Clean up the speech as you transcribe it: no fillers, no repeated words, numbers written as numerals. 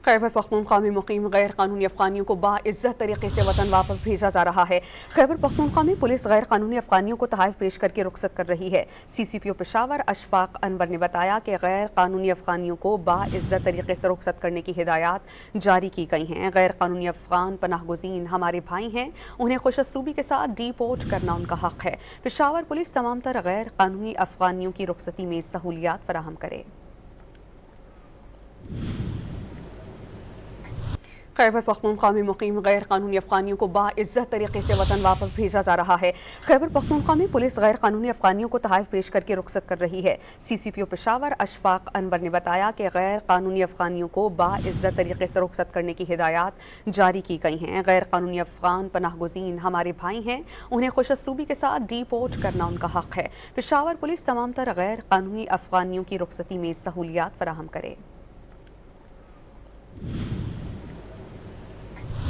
खैबर पख्तूनख्वा में मुकीम गैर कानूनी अफगानियों को बाइज्जत तरीके से वतन वापस भेजा जा रहा है। खैबर पख्तूनख्वा में पुलिस गैर कानूनी अफगानियों को तहफ़ पेश करके रुखसत कर रही है। CCPO पेशावर अशफाक अनवर ने बताया कि गैर कानूनी अफगानियों को बाइज्जत तरीके से रुखसत करने की हिदायत जारी की गई हैं। गैर कानूनी अफगान पनाहगुज़ीन हमारे भाई हैं, उन्हें खुशअस्लूबी के साथ डिपोर्ट करना उनका हक है। पेशावर पुलिस तमाम तर गैर कानूनी अफगानियों की रुखसती में सहूलियात फराहम करे। खैबर पख्तूनख्वा में मुकीम गैर कानूनी अफगानियों को बाइज्जत तरीके से वतन वापस भेजा जा रहा है। खैबर पख्तूनख्वा में पुलिस गैर कानूनी अफगानियों को तहफ़ पेश करके रुखसत कर रही है। CCPO पेशावर अशफाक अनवर ने बताया कि गैर कानूनी अफगानियों को बाइज्जत तरीके से रुखसत करने की हिदायत जारी की गई हैं। गैर कानूनी अफगान पनाहगुज़ीन हमारे भाई हैं, उन्हें खुशअस्लूबी के साथ डिपोर्ट करना उनका हक है। पेशावर पुलिस तमाम तर गैर कानूनी अफगानियों की रुखसती में सहूलियात फराहम करे।